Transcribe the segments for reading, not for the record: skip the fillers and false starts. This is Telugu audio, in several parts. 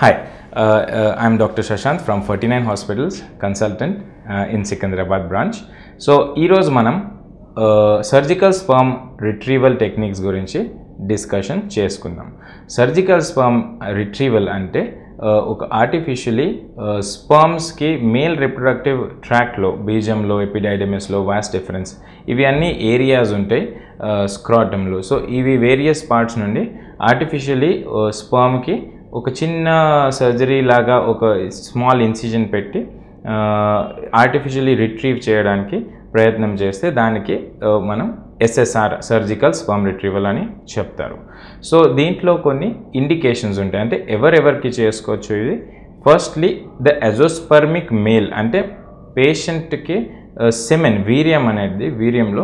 Hi, I'm Dr. S.Shashant from 49 Hospitals, consultant in Secunderabad branch. So, ee roju manam surgical sperm retrieval techniques gurinchi discussion cheskundam. Surgical sperm retrieval ante ఒక ఆర్టిఫిషియలీ స్పర్మ్స్కి మేల్ రిప్రొడక్టివ్ ట్రాక్లో బీజంలో ఎపిడైడమిస్లో వాస్ డిఫరెన్స్ ఇవి అన్ని ఏరియాస్ ఉంటాయి స్క్రాటంలో. సో ఇవి వేరియస్ పార్ట్స్ నుండి ఆర్టిఫిషియలీ స్పర్మ్కి ఒక చిన్న సర్జరీ లాగా ఒక స్మాల్ ఇన్సిజన్ పెట్టి ఆర్టిఫిషియలీ రిట్రీవ్ చేయడానికి ప్రయత్నం చేస్తే దానికి మనం SSR సర్జికల్ స్పర్మ్ రిట్రీవల్ అని చెప్తారు. సో దీంట్లో కొన్ని ఇండికేషన్స్ ఉంటాయి, అంటే ఎవరెవరికి చేసుకోవచ్చు ఇది. ఫస్ట్లీ ద ఎజోస్పర్మిక్ మేల్, అంటే పేషెంట్కి సెమెన్ వీర్యం అనేది వీర్యంలో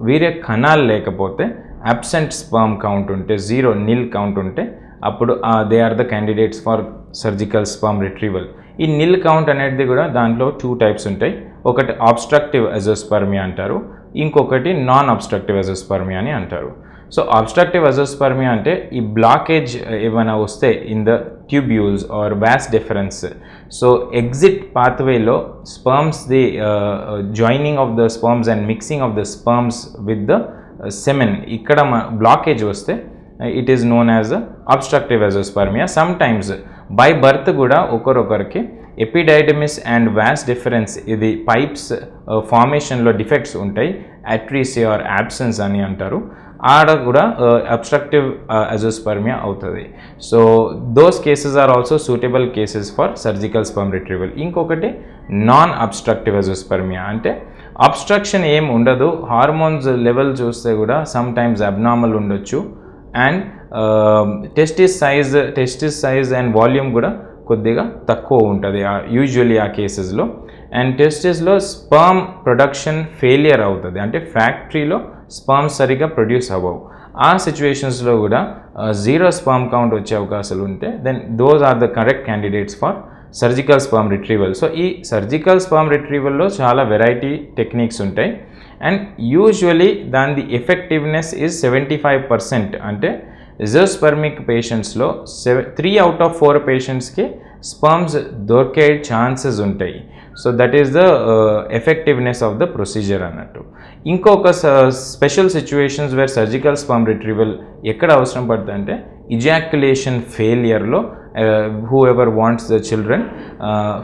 వీర్య కణాలు లేకపోతే అబ్సెంట్ స్పర్మ్ కౌంట్ ఉంటే 0 నిల్ కౌంట్ ఉంటే అప్పుడు they are the candidates for surgical sperm retrieval. ఈ నిల్ కౌంట్ అనేది కూడా దాంట్లో 2 టైప్స్ ఉంటాయి. ఒకటి ఆబ్స్ట్రక్టివ్ ఎజోస్పర్మియా అంటారు, ఇంకొకటి నాన్ అబ్స్ట్రక్టివ్ ఎజోస్పర్మియా అని అంటారు. సో ఆబ్స్ట్రక్టివ్ ఎజోస్పర్మియా అంటే ఈ బ్లాకేజ్ ఏమైనా వస్తే in the tubules or vas deferens, so exit పాత్వేలో sperms the joining of the sperms and mixing of the sperms with the semen, ఇక్కడ బ్లాకేజ్ వస్తే it is known as obstructive azoospermia. Some times by birth కూడా ఒకరొకరికి ఎపిడైడమిస్ అండ్ వాస్ డిఫరెన్స్, ఇది పైప్స్ ఫార్మేషన్లో డిఫెక్ట్స్ ఉంటాయి, అట్రీసియా ఆర్ యాబ్సెన్స్ అని అంటారు, ఆడ కూడా అబ్స్ట్రక్టివ్ ఎజోస్పర్మియా అవుతుంది. So those cases are also suitable cases for surgical sperm retrieval. ఇంకొకటి నాన్ అబ్స్ట్రక్టివ్ ఎజోస్పర్మియా, అంటే అబ్స్ట్రక్షన్ ఏం ఉండదు, హార్మోన్స్ లెవెల్ చూస్తే కూడా సమ్ టైమ్స్ అబ్నార్మల్ ఉండొచ్చు, and testis size and volume కూడా కొద్దిగా తక్కువ ఉంటుంది యూజువల్లీ ఆ కేసెస్లో. అండ్ టెస్టిస్లో స్పర్మ్ ప్రొడక్షన్ ఫెయిలియర్ అవుతుంది, అంటే ఫ్యాక్టరీలో స్పర్మ్స్ సరిగ్గా ప్రొడ్యూస్ అవ్వవు. ఆ సిచ్యువేషన్స్లో కూడా 0 స్పర్మ్ కౌంట్ వచ్చే అవకాశాలు ఉంటే then those are the correct candidates for surgical sperm retrieval. So ఈ సర్జికల్ స్పర్మ్ రిట్రీవల్లో చాలా వెరైటీ టెక్నిక్స్ ఉంటాయి, అండ్ యూజువలీ దాని ఎఫెక్టివ్నెస్ ఈజ్ 75%. అంటే ఎజోస్పర్మిక్ పేషెంట్స్లో 3 out of 4 పేషెంట్స్కి స్పర్మ్స్ దొరికే ఛాన్సెస్ ఉంటాయి. So that is the effectiveness of the procedure అన్నట్టు. ఇంకొక special situations where surgical sperm retrieval ఎక్కడ అవసరం పడుతుంది అంటే ఇజాక్యులేషన్ ఫెయిలియర్లో, whoever wants the children,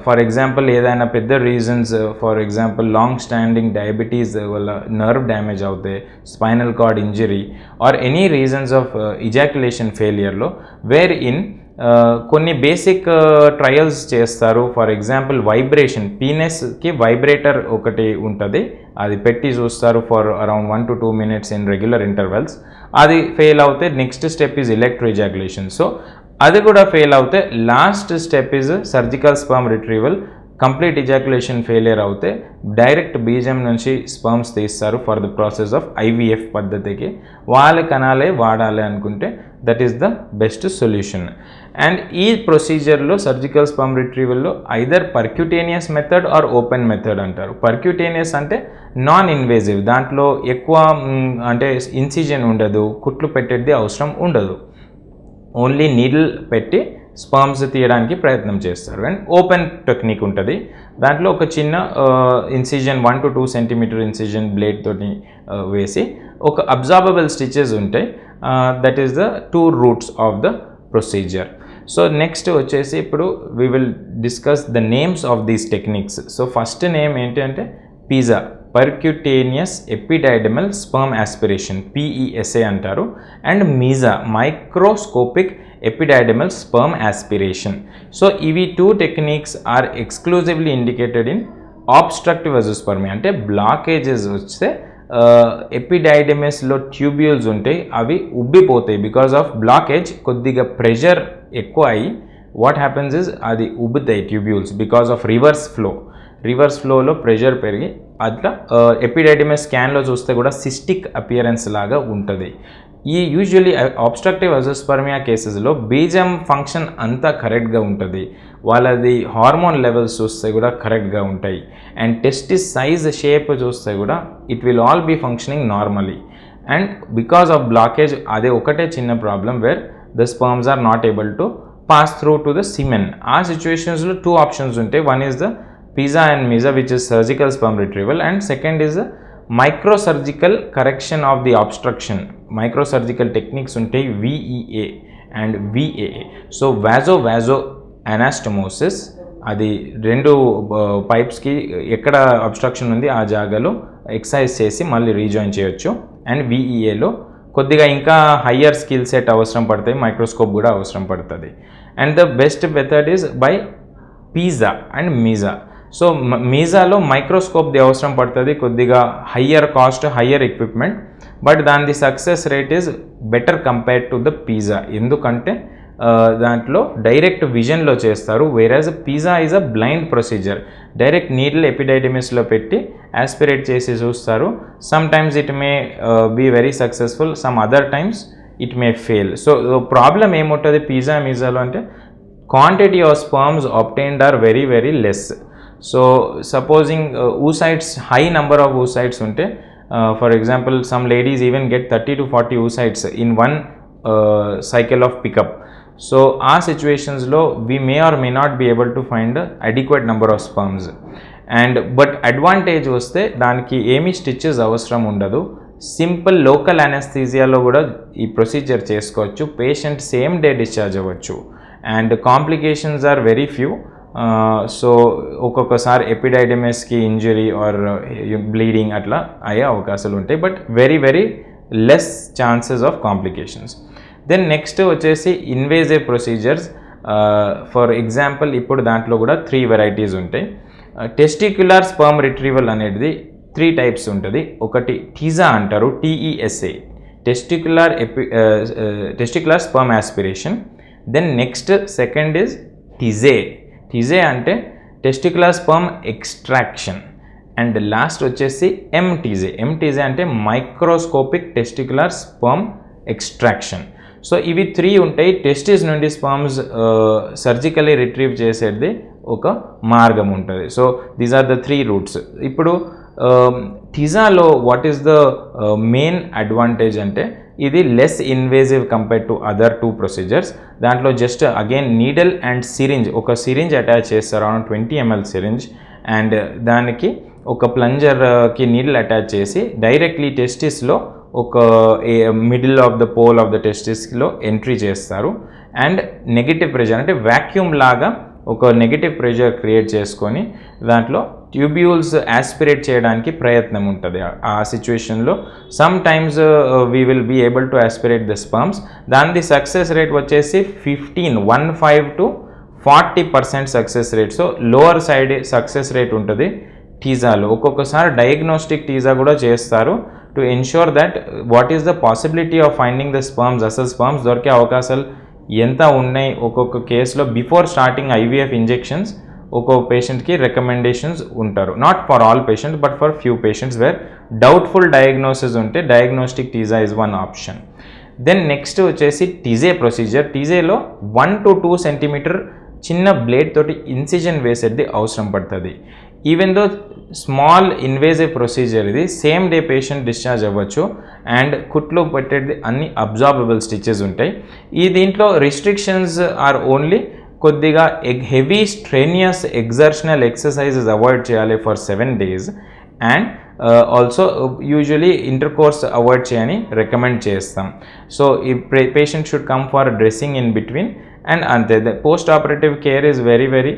for example ఏదైనా పెద్ద reasons, for example long standing diabetes వల్ల నర్వ్ డ్యామేజ్ అవుతాయి, spinal cord injury or any reasons of ejaculation ఫెయిలియర్లో వేర్ ఇన్ కొన్ని బేసిక్ ట్రయల్స్ చేస్తారు. ఫర్ ఎగ్జాంపుల్ వైబ్రేషన్, పీనెస్కి వైబ్రేటర్ ఒకటి ఉంటుంది, అది పెట్టి చూస్తారు for around 1 to 2 minutes in regular intervals. అది ఫెయిల్ అవుతే next step is electro ejaculation. So అది కూడా ఫెయిల్ అవుతే last step is surgical sperm retrieval. Complete ejaculation failure అవుతే డైరెక్ట్ బీజం నుంచి స్పర్మ్స్ తీస్తారు for the process of IVF పద్ధతికి. వాళ్ళ కణాలే వాడాలి అనుకుంటే that is the best solution. And ఈ ప్రొసీజర్లో సర్జికల్ స్పర్మ్ రిట్రీవల్లో either percutaneous method or open method అంటారు. పర్క్యూటేనియస్ అంటే నాన్ ఇన్వేజివ్, దాంట్లో ఎక్కువ అంటే ఇన్సిజన్ ఉండదు, కుట్లు పెట్టేది అవసరం ఉండదు, ఓన్లీ నీడిల్ పెట్టి స్పర్మ్స్ తీయడానికి ప్రయత్నం చేస్తారు. అండ్ ఓపెన్ టెక్నిక్ ఉంటుంది, దాంట్లో ఒక చిన్న incision 1 to 2 centimeter incision blade తోటి వేసి ఒక అబ్జార్బబుల్ స్టిచెస్ ఉంటాయి. That is the 2 routes of the procedure. So next వచ్చేసి ఇప్పుడు we will discuss the names of these techniques. So first name ఏంటి అంటే PESA, percutaneous epididymal sperm aspiration, PESA అంటారు. And MESA, microscopic epididymal sperm aspiration. So ఇవి 2 techniques are exclusively indicated in obstructive azoospermia, అంటే బ్లాకేజెస్ వస్తే ఎపిడైడమిస్లో ట్యూబ్యూల్స్ ఉంటాయి, అవి ఉబ్బిపోతాయి బికాస్ ఆఫ్ బ్లాకేజ్. కొద్దిగా ప్రెషర్ ఎక్కువ అయ్యి వాట్ హ్యాపెన్స్ ఇస్ అది ఉబ్బుతాయి ట్యూబ్యూల్స్ బికాస్ ఆఫ్ రివర్స్ ఫ్లోలో ప్రెషర్ పెరిగి అట్లా ఎపిడైడమిస్ స్కాన్లో చూస్తే కూడా సిస్టిక్ అపియరెన్స్ లాగా ఉంటుంది. ఈ యూజువల్లీ ఆబ్స్ట్రక్టివ్ ఎజోస్పర్మియా కేసెస్లో బీజం ఫంక్షన్ అంతా కరెక్ట్గా ఉంటుంది, వాళ్ళది హార్మోన్ లెవెల్స్ చూస్తే కూడా కరెక్ట్గా ఉంటాయి, అండ్ టెస్టిస్ సైజ్ షేప్ చూస్తే కూడా it will all be functioning normally. And because of blockage అదే ఒకటే చిన్న problem where the sperms are not able to pass through to the semen. ఆ సిచ్యువేషన్స్లో 2 ఆప్షన్స్ ఉంటాయి. One is the PESA and MESA which is surgical sperm retrieval, and second is the microsurgical correction of the obstruction. Microsurgical techniques ఉంటాయి VEA and VAA. So vaso anastomosis, అది రెండు పైప్స్కి ఎక్కడ అబ్స్ట్రక్షన్ ఉంది ఆ జాగాలో ఎక్సైజ్ చేసి మళ్ళీ రీజాయిన్ చేయొచ్చు. అండ్ విఈఏలో కొద్దిగా ఇంకా హయ్యర్ స్కిల్ సెట్ అవసరం పడతాయి, మైక్రోస్కోప్ కూడా అవసరం పడుతుంది. And the best method is by PESA and MESA. So మీజాలో మైక్రోస్కోప్ది అవసరం పడుతుంది, కొద్దిగా higher cost, higher equipment, but దాని success rate is better compared to the PESA. ఎందుకంటే దాంట్లో డైరెక్ట్ విజన్లో చేస్తారు, whereas PESA is a blind procedure. Direct needle ఎపిడైడమిస్లో పెట్టి ఆస్పిరేట్ చేసి చూస్తారు. Some times it may be very successful, some other times it may fail. So problem ఏముంటుంది పిజా మీజాలో అంటే quantity of sperms obtained are very very less. So supposing oocytes, high number of oocytes ఉంటే, for example some ladies even get 30 to 40 oocytes in one cycle of pickup. So ఆ సిచ్యువేషన్స్లో we may or may not be able to find adequate number of sperms. And but advantage వస్తే దానికి ఏమీ స్టిచెస్ అవసరం ఉండదు, సింపుల్ లోకల్ అనెస్థీజియాలో కూడా ఈ ప్రొసీజర్ చేసుకోవచ్చు, పేషెంట్ సేమ్ డే డిశ్చార్జ్ అవ్వచ్చు. And complications are very few. So ఒక్కొక్కసారి ఎపిడైడమిస్కి ఇంజరీ ఆర్ బ్లీడింగ్ అట్లా అయ్యే అవకాశాలు ఉంటాయి, but very very less chances of complications. Then next వచ్చేసి ఇన్వేజివ్ ప్రొసీజర్స్. ఫర్ ఎగ్జాంపుల్ ఇప్పుడు దాంట్లో కూడా 3 వెరైటీస్ ఉంటాయి. టెస్టిక్యులర్ స్పర్మ్ రిట్రీవల్ అనేది 3 టైప్స్ ఉంటుంది. ఒకటి టీజా అంటారు, TESA, testicular sperm aspiration. Then next second is TESE అంటే testicular sperm extraction. And last వచ్చేసి ఎంటీజే అంటే microscopic testicular sperm extraction. So ఇవి 3 ఉంటాయి. టెస్టిస్ నుండి స్పర్మ్స్ సర్జికలీ రిట్రీవ్ చేసేది ఒక మార్గం ఉంటుంది. So these are the 3 routes. ఇప్పుడు టిజాలో what is the main advantage అంటే ఇది less invasive compared to other 2 procedures. దాంట్లో just again needle and syringe, ఒక సిరింజ్ అటాచ్ చేస్తారు, అరౌండ్ 20 ml సిరింజ్, అండ్ దానికి ఒక ప్లంజర్కి నీడల్ అటాచ్ చేసి డైరెక్ట్లీ టెస్టిస్లో ఒక middle of the pole of the టెస్టిస్లో ఎంట్రీ చేస్తారు. అండ్ నెగిటివ్ ప్రెషర్ అంటే వ్యాక్యూమ్ లాగా ఒక నెగిటివ్ ప్రెషర్ క్రియేట్ చేసుకొని దాంట్లో ట్యూబ్యూల్స్ ఆస్పిరేట్ చేయడానికి ప్రయత్నం ఉంటుంది. ఆ సిచ్యువేషన్లో sometimes we will be able to aspirate the sperms. దాని సక్సెస్ రేట్ వచ్చేసి 15 to 40% success rate. So lower side success rate ఉంటుంది టీజాలో. ఒక్కొక్కసారి డయాగ్నోస్టిక్ టీజా కూడా చేస్తారు to ensure that what is the possibility of finding the sperms, అసలు స్పర్మ్స్ దొరికే అవకాశాలు ఎంత ఉన్నాయి. ఒక్కొక్క కేసులో బిఫోర్ స్టార్టింగ్ IVF ఇంజెక్షన్స్ ఒక్కొక్క పేషెంట్కి రికమెండేషన్స్ ఉంటారు. Not for all patients but for few patients where doubtful diagnosis ఉంటే diagnostic TESA is one option. Then next వచ్చేసి టిజే ప్రొసీజర్. టిజేలో 1 to 2 centimeter చిన్న బ్లేడ్ తోటి ఇన్సిజన్ వేసేది అవసరం పడుతుంది. Even though small invasive procedure, ఇది సేమ్ డే పేషెంట్ డిశ్చార్జ్ అవ్వచ్చు. అండ్ కుట్లో పెట్టేది అన్ని అబ్జార్బబుల్ స్టిచెస్ ఉంటాయి. ఈ దీంట్లో రిస్ట్రిక్షన్స్ ఆర్ ఓన్లీ కొద్దిగా heavy strenuous exertional exercises avoid చేయాలి for 7 days. And also usually intercourse avoid చేయని రికమెండ్ చేస్తాం. సో ఈ patient should come for dressing in between. And అంతే, post operative care is very very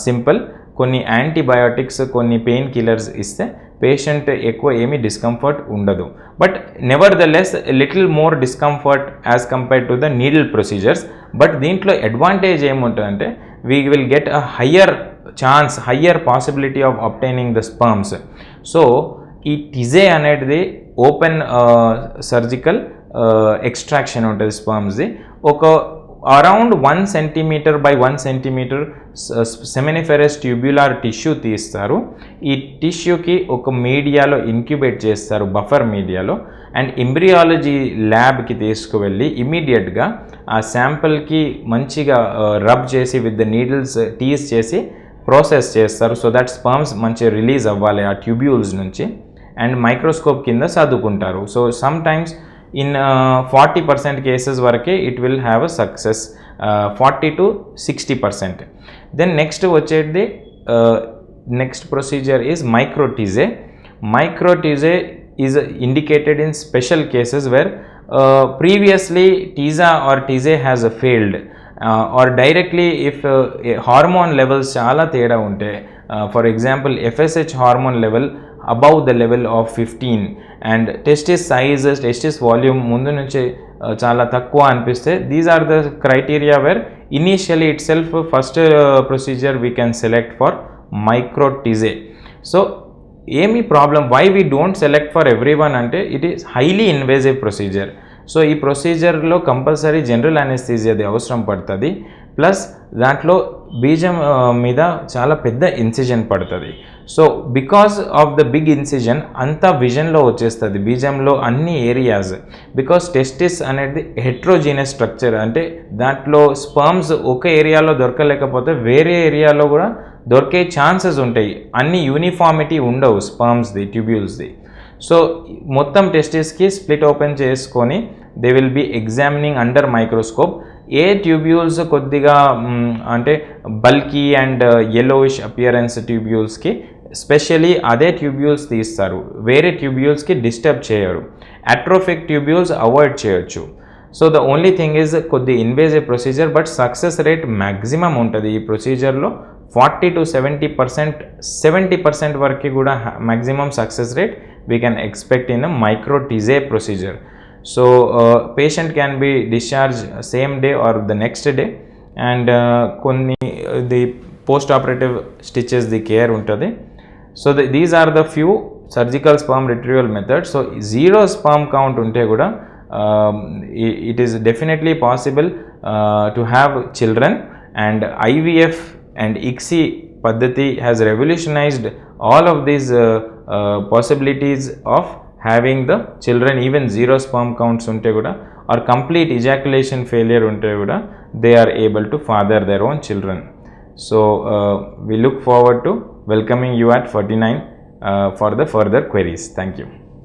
simple. కొన్ని యాంటీబయాటిక్స్, కొన్ని పెయిన్ కిల్లర్స్ ఇస్తే పేషెంట్ ఎక్కువ ఏమీ డిస్కంఫర్ట్ ఉండదు. But nevertheless little more discomfort as compared to the needle procedures. But దీంట్లో అడ్వాంటేజ్ ఏముంటుందంటే we will get a higher possibility of obtaining the sperms. So ఈ టిజే అనేది ఓపెన్ సర్జికల్ ఎక్స్ట్రాక్షన్ ఉంటుంది స్పర్మ్స్ది. ఒక around 1 centimeter by 1 centimeter seminiferous tubular tissue తీస్తారు. ఈ టిష్యూకి ఒక మీడియాలో ఇంక్యుబేట్ చేస్తారు, బఫర్ మీడియాలో. అండ్ ఎంబ్రియాలజీ ల్యాబ్కి తీసుకువెళ్ళి ఇమీడియట్గా ఆ శాంపిల్కి మంచిగా రబ్ చేసి విత్ ద నీడిల్స్ టీస్ చేసి ప్రాసెస్ చేస్తారు. సో దట్ స్పర్మ్స్ మంచిగా రిలీజ్ అవ్వాలి ఆ ట్యూబ్యూల్స్ నుంచి. అండ్ మైక్రోస్కోప్ కింద చదువుకుంటారు. So some times in 40% cases వరకే it will have a success. 40 to 60%. Then next వచ్చేది next procedure is micro-TISE. Micro-TISE is indicated in special cases where previously TISA or TISE has failed, or directly if hormone levels చాలా తేడా ఉంటే, for example FSH hormone level above the level of 15 and testis size, testis volume ముందు నుంచి చాలా తక్కువ అనిపిస్తే, these are the criteria where initially itself first procedure we can select for micro-TISE. So ఏమి problem, why we don't select for everyone అంటే it is highly invasive procedure. So ఈ ప్రొసీజర్లో కంపల్సరీ జనరల్ అనెస్థీసియాది అవసరం పడుతుంది, ప్లస్ దాంట్లో బీజం మీద చాలా పెద్ద ఇన్సిజన్ పడుతుంది. So because of the big incision అంతా విజన్లో వచ్చేస్తుంది బీజంలో అన్ని ఏరియాస్. బికాస్ టెస్టిస్ అనేది హెట్రోజీనియస్ స్ట్రక్చర్, అంటే దాంట్లో స్పర్మ్స్ ఒక ఏరియాలో దొరకలేకపోతే వేరే ఏరియాలో కూడా దొరికే ఛాన్సెస్ ఉంటాయి. అన్ని యూనిఫార్మిటీ ఉండవు స్పర్మ్స్ది, ట్యూబ్యూల్స్ది. సో మొత్తం టెస్టిస్కి స్ప్లిట్ ఓపెన్ చేసుకొని they will be examining under microscope. ఏ ట్యూబ్యూల్స్ కొద్దిగా అంటే బల్కీ అండ్ yellowish అపియరెన్స్ ట్యూబ్యూల్స్కి స్పెషలీ అదే ట్యూబ్యూల్స్ తీస్తారు, వేరే ట్యూబ్యూల్స్కి డిస్టర్బ్ చేయరు. అట్రోఫిక్ ట్యూబ్యూల్స్ అవాయిడ్ చేయొచ్చు. So the only thing is కొద్ది invasive procedure, but success rate maximum ఉంటుంది ఈ ప్రొసీజర్లో. 40 to 70%, 70% వరకు కూడా maximum success rate we can expect in micro-TISE procedure. So patient can be discharged same day or the next day, and కొన్ని the post operative stitches the care ఉంటుంది. So these are the few surgical sperm retrieval methods. So zero sperm count ఉంటే కూడా it is definitely possible to have children, and IVF and ICSI పద్ధతి has revolutionized all of these possibilities of having the children. Even zero sperm counts unte kuda or complete ejaculation failure unte kuda they are able to father their own children. So we look forward to welcoming you at 49 for the further queries. Thank you.